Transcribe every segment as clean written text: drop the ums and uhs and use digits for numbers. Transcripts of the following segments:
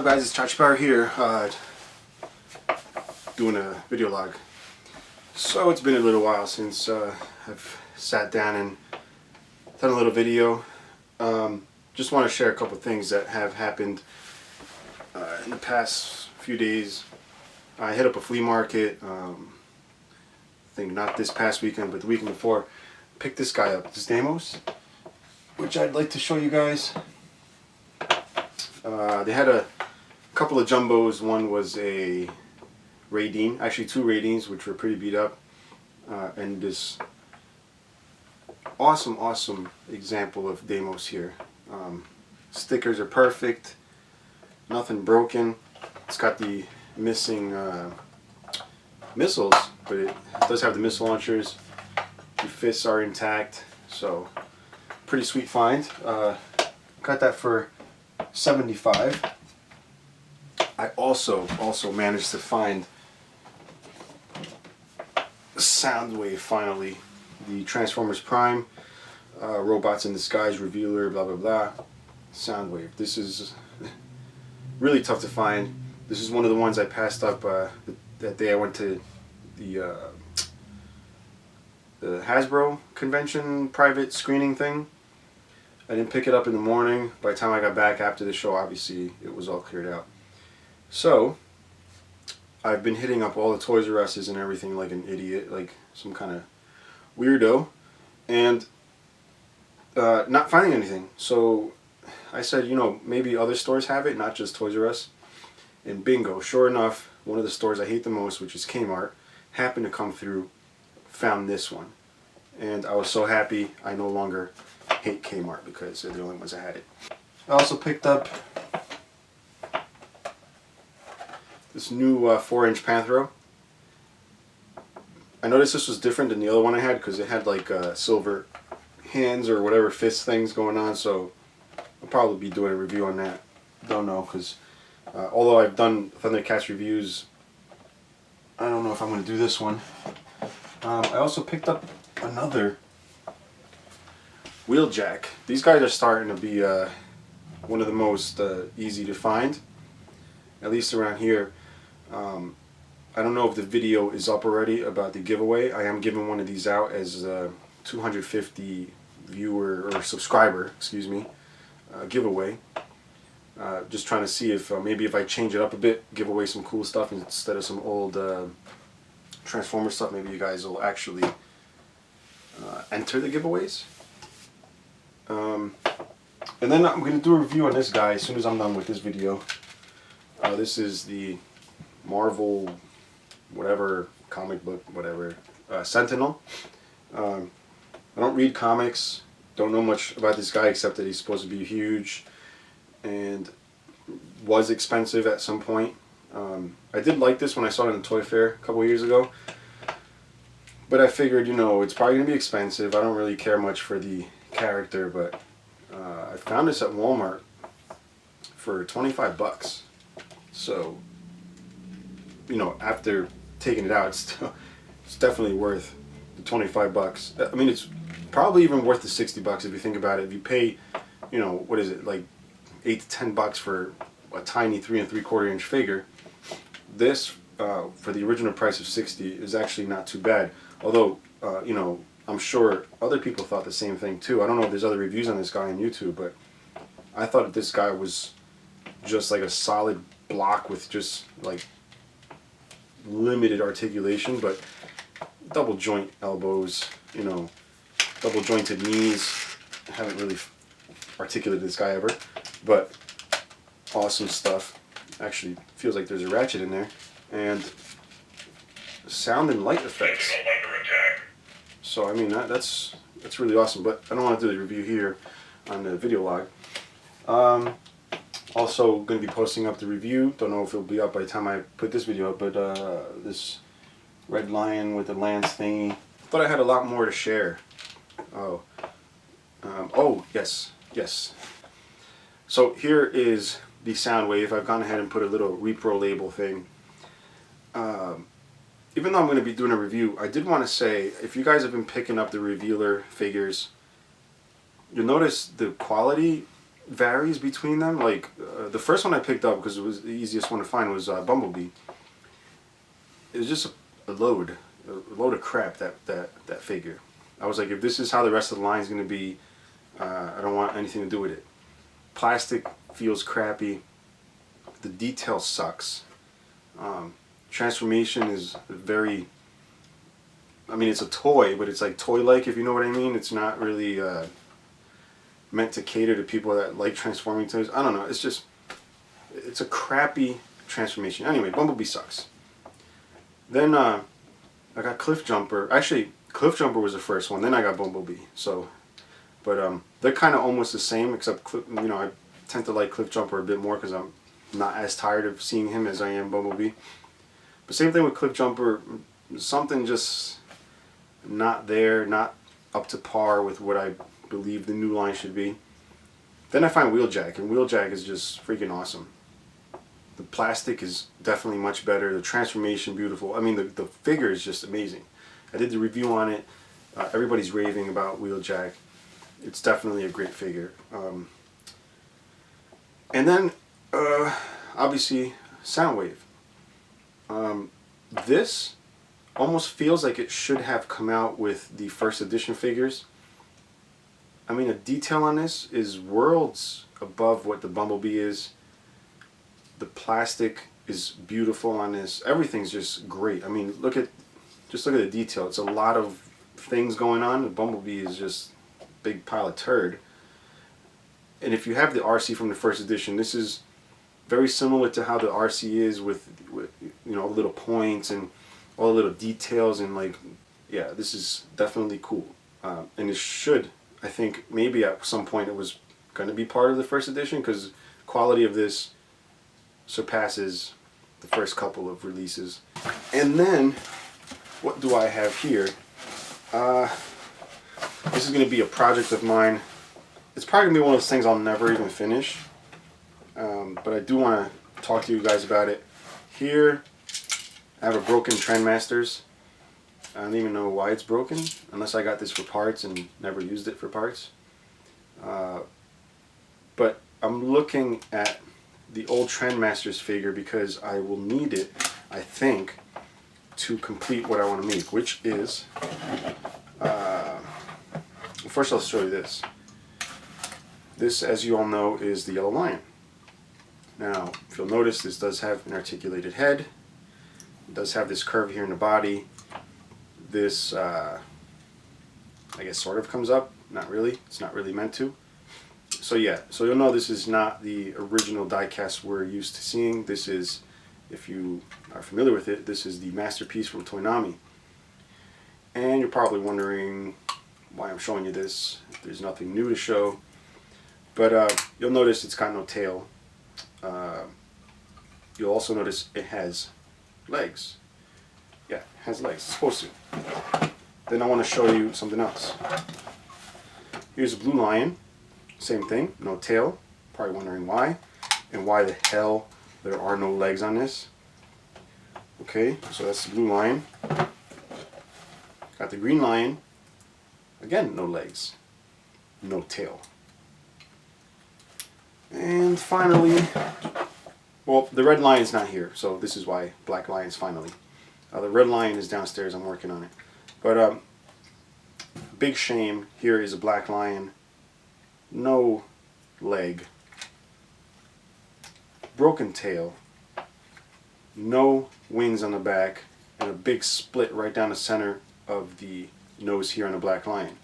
up, guys? It's Chachi Power here, doing a video log. So it's been a little while since I've sat down and done a little video. Just want to share a couple things that have happened in the past few days. I hit up a flea market, I think not this past weekend, but the weekend before. Picked this guy up, this Deimos, which I'd like to show you guys. They had a couple of jumbos. One was a Radine, actually two Radines, which were pretty beat up, and this awesome example of Deimos here. Stickers are perfect, nothing broken. It's got the missing missiles, but it does have the missile launchers. The fists are intact, so pretty sweet find. Got that for $75. I also managed to find Soundwave finally, the Transformers Prime, Robots in Disguise, Revealer, blah blah blah. Soundwave. This is really tough to find. This is one of the ones I passed up that day I went to the Hasbro convention private screening thing. I didn't pick it up in the morning. By the time I got back after the show, obviously it was all cleared out. So I've been hitting up all the Toys R Us's and everything like an idiot, like some kind of weirdo, and not finding anything. So I said, you know, maybe other stores have it, not just Toys R Us. And bingo, sure enough, one of the stores I hate the most, which is Kmart, happened to come through, found this one. And I was so happy. I no longer hate Kmart because they're the only ones that had it. I also picked up this new 4-inch Panthro. I noticed this was different than the other one I had because it had like silver hands or whatever fist things going on, so I'll probably be doing a review on that. Don't know, because although I've done Thundercats reviews, I don't know if I'm going to do this one. I also picked up another Wheeljack. These guys are starting to be one of the most easy to find, at least around here. I don't know if the video is up already about the giveaway. I am giving one of these out as a 250 viewer or subscriber, excuse me, giveaway. Just trying to see if maybe if I change it up a bit, give away some cool stuff instead of some old Transformer stuff, maybe you guys will actually enter the giveaways. And then I'm going to do a review on this guy as soon as I'm done with this video. This is the Marvel, whatever, comic book, whatever, Sentinel. I don't read comics, don't know much about this guy except that he's supposed to be huge and was expensive at some point. I did like this when I saw it in the Toy Fair a couple years ago, but I figured, you know, it's probably going to be expensive. I don't really care much for the character, but I found this at Walmart for 25 bucks. So, you know, after taking it out, it's definitely worth the 25 bucks. I mean, it's probably even worth the 60 bucks if you think about it. If you pay, you know, what is it, like 8 to 10 bucks for a tiny 3 3/4 inch figure, this for the original price of 60 is actually not too bad. Although, you know, I'm sure other people thought the same thing too. I don't know if there's other reviews on this guy on YouTube, but I thought that this guy was just like a solid block with just like limited articulation, but double joint elbows, you know, double jointed knees. I haven't really articulated this guy ever, but awesome stuff. Actually feels like there's a ratchet in there, and sound and light effects. So I mean that's really awesome, but I don't want to do the review here on the video log. Also going to be posting up the review. Don't know if it'll be up by the time I put this video up, but this Red Lion with the lance thingy. Thought I had a lot more to share. Oh, yes. So here is the Soundwave. I've gone ahead and put a little repro label thing. Even though I'm going to be doing a review, I did want to say, if you guys have been picking up the Revealer figures, you'll notice the quality varies between them. Like the first one I picked up because it was the easiest one to find was Bumblebee. It was just a load of crap, that figure. I was like, if this is how the rest of the line is going to be, I don't want anything to do with it. Plastic feels crappy. The detail sucks. Transformation is very, I mean, it's a toy, but it's like toy-like, if you know what I mean. It's not really meant to cater to people that like transforming toys. I don't know. It's just, it's a crappy transformation. Anyway, Bumblebee sucks. Then I got Cliff Jumper. Actually, Cliff Jumper was the first one. Then I got Bumblebee. So, but they're kind of almost the same, except I tend to like Cliff Jumper a bit more because I'm not as tired of seeing him as I am Bumblebee. But same thing with Cliff Jumper. Something just not there, not up to par with what I believe the new line should be. Then I find Wheeljack, and Wheeljack is just freaking awesome. The plastic is definitely much better. The transformation, beautiful. I mean, the figure is just amazing. I did the review on it. Everybody's raving about Wheeljack. It's definitely a great figure. And then, obviously, Soundwave. This almost feels like it should have come out with the first edition figures. I mean, the detail on this is worlds above what the Bumblebee is. The plastic is beautiful on this. Everything's just great. I mean, just look at the detail. It's a lot of things going on. The Bumblebee is just a big pile of turd. And if you have the RC from the first edition, this is very similar to how the RC is with all the little points and all the little details, and like, yeah, this is definitely cool. And it should, I think, maybe at some point it was going to be part of the first edition, because quality of this surpasses the first couple of releases. And then, what do I have here? This is going to be a project of mine. It's probably going to be one of those things I'll never even finish. But I do want to talk to you guys about it. Here, I have a broken Trendmasters. I don't even know why it's broken, unless I got this for parts and never used it for parts. But I'm looking at the old Trendmasters figure because I will need it, I think, to complete what I want to make, which is, first I'll show you this. This, as you all know, is the Yellow Lion. Now, if you'll notice, this does have an articulated head. It does have this curve here in the body. This, I guess, sort of comes up. Not really. It's not really meant to. So yeah, so you'll know this is not the original diecast we're used to seeing. This is, if you are familiar with it, this is the masterpiece from Toynami. And you're probably wondering why I'm showing you this. There's nothing new to show. But you'll notice it's got no tail. You'll also notice it has legs. Yeah, it has legs. It's supposed to. Then I want to show you something else. Here's a blue lion. Same thing, no tail. Probably wondering why. And why the hell there are no legs on this. Okay, so that's the blue lion. Got the green lion. Again, no legs. No tail. And finally, well, the red lion's not here, so this is why black lion's finally. The red lion is downstairs, I'm working on it. But big shame, here is a black lion. No leg. Broken tail. No wings on the back. And a big split right down the center of the nose here on the black lion.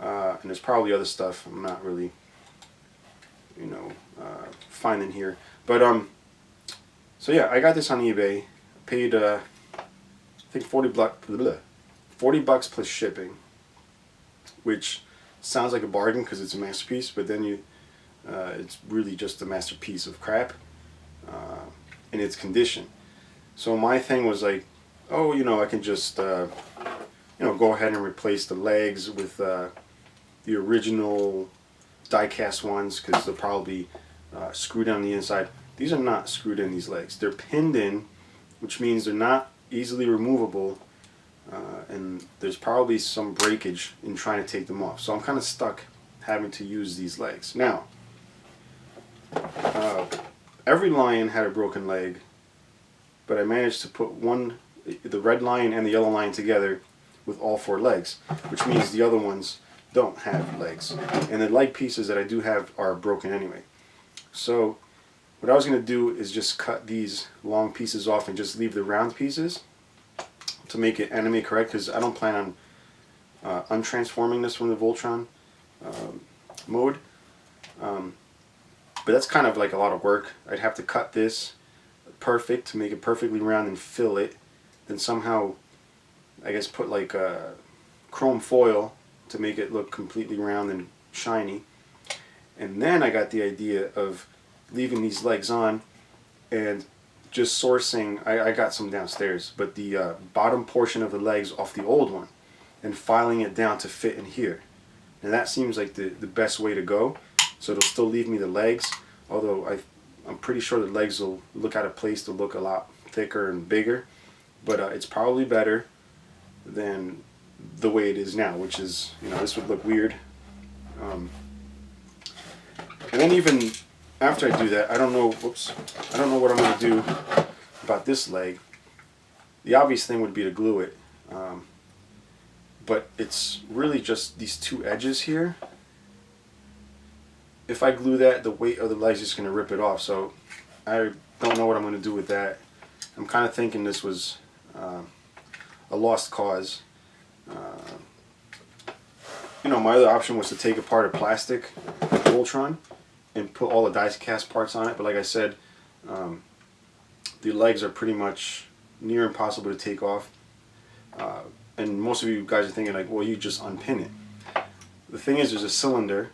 And there's probably other stuff I'm not really finding here. But so yeah, I got this on eBay. Paid I think 40 bucks plus shipping, which sounds like a bargain because it's a masterpiece, but then it's really just a masterpiece of crap in its condition. So my thing was like, oh, I can just go ahead and replace the legs with the original die-cast ones, because they'll probably screwed on the inside. These are not screwed in, these legs. They're pinned in, which means they're not easily removable, and there's probably some breakage in trying to take them off. So I'm kind of stuck having to use these legs. Now, every lion had a broken leg, but I managed to put the red lion and the yellow lion together with all 4 legs, which means the other ones don't have legs. And the leg pieces that I do have are broken anyway. So what I was going to do is just cut these long pieces off and just leave the round pieces to make it anime correct, because I don't plan on untransforming this from the Voltron mode. But that's kind of like a lot of work. I'd have to cut this perfect to make it perfectly round and fill it, then somehow I guess put like a chrome foil to make it look completely round and shiny. And then I got the idea of leaving these legs on and just sourcing, I got some downstairs, but the bottom portion of the legs off the old one and filing it down to fit in here. And that seems like the best way to go. So it'll still leave me the legs, although I'm pretty sure the legs will look out of place to look a lot thicker and bigger. But it's probably better than the way it is now, which is, you know, this would look weird. And then even after I do that, I don't know what I'm going to do about this leg. The obvious thing would be to glue it. But it's really just these 2 edges here. If I glue that, the weight of the legs is going to rip it off. So I don't know what I'm going to do with that. I'm kind of thinking this was a lost cause. You know, my other option was to take apart a plastic Voltron and put all the dice cast parts on it. But like I said, the legs are pretty much near impossible to take off. And most of you guys are thinking like, well, you just unpin it. The thing is, there's a cylinder,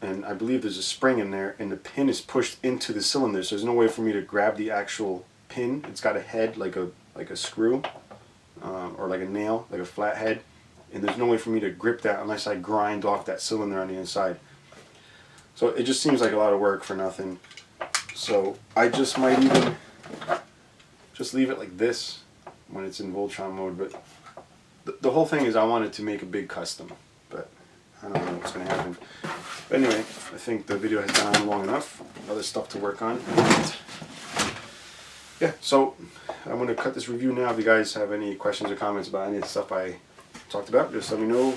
and I believe there's a spring in there, and the pin is pushed into the cylinder, so there's no way for me to grab the actual pin. It's got a head like a screw, or like a nail, like a flat head, and there's no way for me to grip that unless I grind off that cylinder on the inside. So it just seems like a lot of work for nothing. So I just might even just leave it like this when it's in Voltron mode. But the whole thing is I wanted to make a big custom, but I don't know what's going to happen. But anyway, I think the video has gone on long enough. Other stuff to work on. Yeah, so I'm going to cut this review now. If you guys have any questions or comments about any of the stuff I talked about, just let me know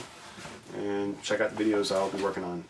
and check out the videos I'll be working on.